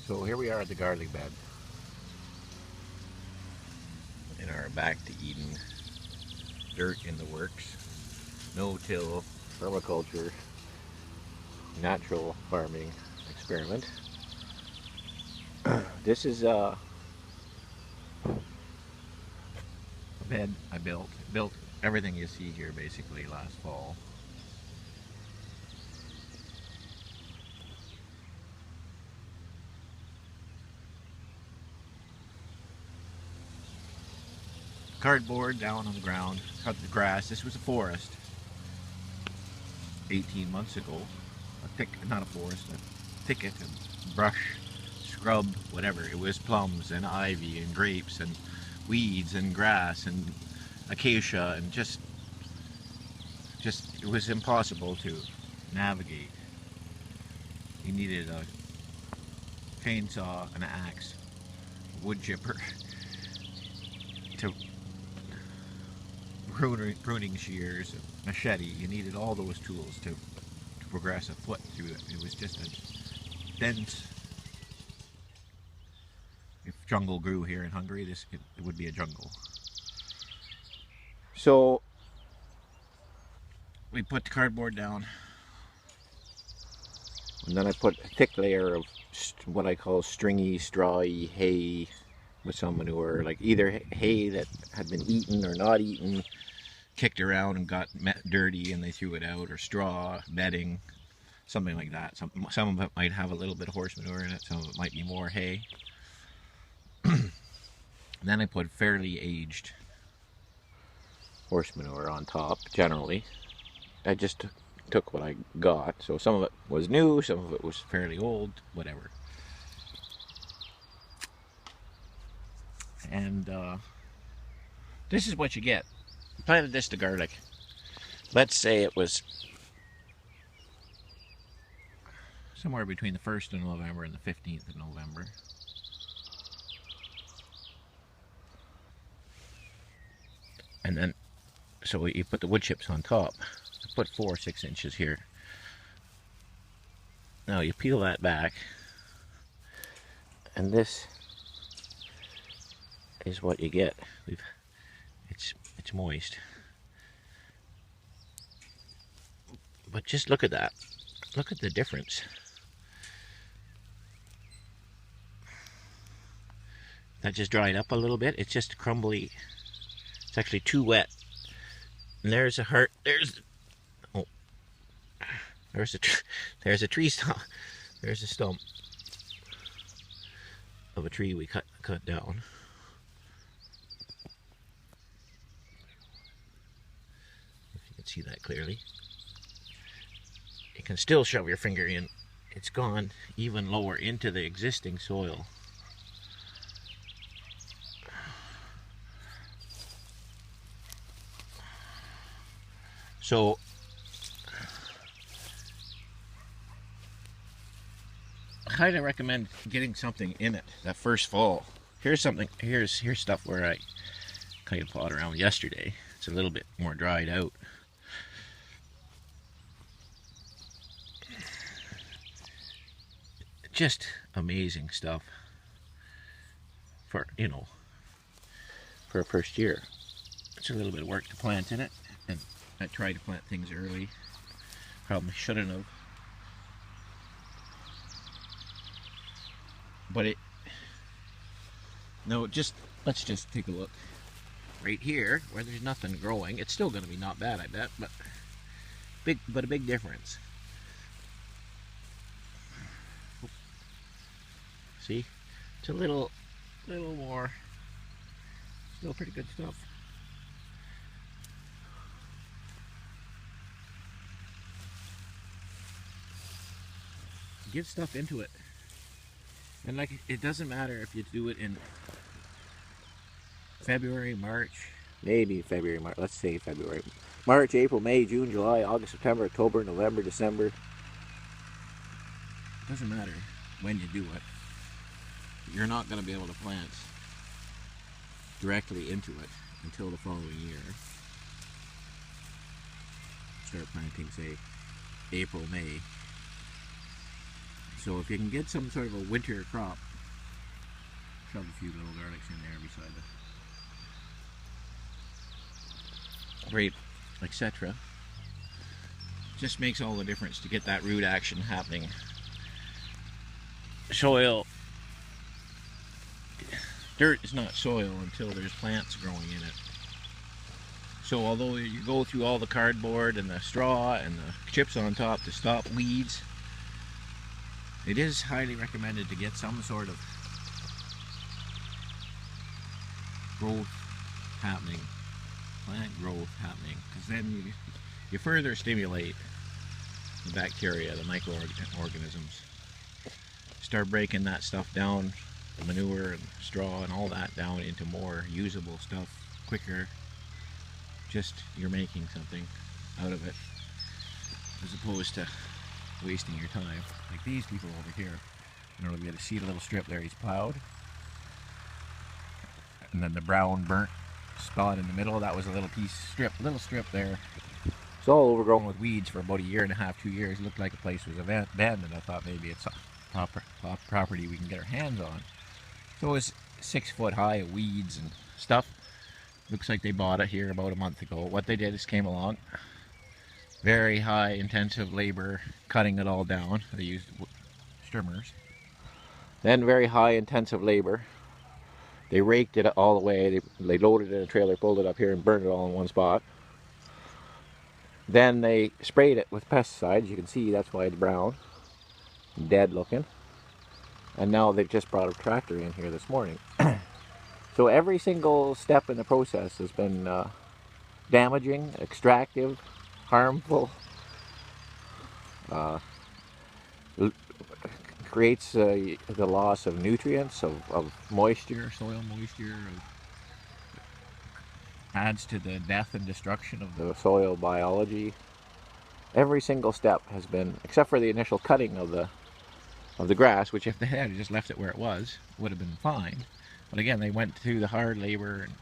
So here we are at the garlic bed in our back to Eden, dirt in the works, no-till, permaculture, natural farming experiment. This is a bed I built everything you see here basically last fall. Cardboard down on the ground, cut the grass. This was a forest 18 months ago. Not a forest, a thicket and brush, scrub, whatever. It was plums and ivy and grapes and weeds and grass and acacia and just it was impossible to navigate. You needed a chainsaw, an axe, a wood chipper, to pruning shears, a machete. You needed all those tools to progress a foot through it. It was just a dense. If jungle grew here in Hungary, it would be a jungle. So we put the cardboard down, and then I put a thick layer of what I call stringy, strawy hay with some manure, like either hay that had been eaten or not eaten, kicked around and got dirty and they threw it out, or straw, bedding, something like that. Some of it might have a little bit of horse manure in it, some of it might be more hay. Then I put fairly aged horse manure on top, generally. I just took what I got, so some of it was new, some of it was fairly old, whatever. And this is what you get. I planted this to garlic. Let's say it was somewhere between the 1st of November and the 15th of November. And then, so you put the wood chips on top. I put 4 or 6 inches here. Now you peel that back, and this is what you get. It's moist. But just look at that. Look at the difference. That just dried up a little bit. It's just crumbly. It's actually too wet. And there's a heart. There's a tree stump. There's a stump of a tree we cut down. If you can see that clearly. You can still shove your finger in. It's gone even lower into the existing soil. So I highly recommend getting something in it that first fall. Here's stuff where I kind of plod around yesterday. It's a little bit more dried out. Just amazing stuff for for a first year. It's a little bit of work to plant in it, and I tried to plant things early. Probably shouldn't have. But let's just take a look. Right here, where there's nothing growing, it's still going to be not bad, I bet, but a big difference. See, it's a little more. Still pretty good stuff. Get stuff into it. And like, it doesn't matter if you do it in February, March, maybe February, March, let's say February, March, April, May, June, July, August, September, October, November, December. It doesn't matter when you do it. You're not going to be able to plant directly into it until the following year. Start planting, say, April, May. So if you can get some sort of a winter crop, shove a few little garlics in there beside the grape, etc. Just makes all the difference to get that root action happening. Soil, dirt is not soil until there's plants growing in it. So although you go through all the cardboard and the straw and the chips on top to stop weeds, it is highly recommended to get some sort of growth happening, plant growth happening, because then you further stimulate the bacteria, the microorganisms. Start breaking that stuff down, the manure and straw and all that down into more usable stuff quicker. Just you're making something out of it, as opposed to wasting your time. Like these people over here, I don't know if you get to see the little strip there he's plowed, and then the brown burnt spot in the middle, that was a little little strip there. It's all overgrown with weeds for about a year and a half, 2 years. It looked like a place was abandoned. I thought maybe it's a property we can get our hands on. So it was 6 foot high of weeds and stuff. Looks like they bought it here about a month ago. What they did is came along, very high intensive labor cutting it all down. They used trimmers. Then very high intensive labor. They raked it all the way. They loaded it in a trailer, pulled it up here and burned it all in one spot. Then they sprayed it with pesticides. You can see that's why it's brown, dead looking. And now they've just brought a tractor in here this morning. So every single step in the process has been damaging, extractive, harmful, creates the loss of nutrients, of moisture, soil moisture, adds to the death and destruction of the soil biology. Every single step has been, except for the initial cutting of the grass, which if they had just left it where it was, would have been fine. But again, they went through the hard labor and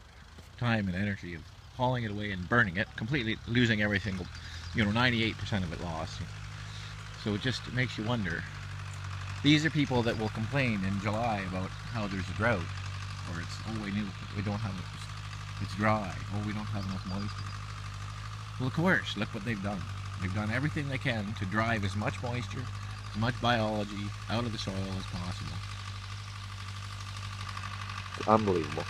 time and energy of hauling it away and burning it, completely losing every single, 98% of it lost. So it just makes you wonder. These are people that will complain in July about how there's a drought, or it's, we don't have it, it's dry, we don't have enough moisture. Well, of course, look what they've done. They've done everything they can to drive as much moisture, as much biology out of the soil as possible. It's unbelievable.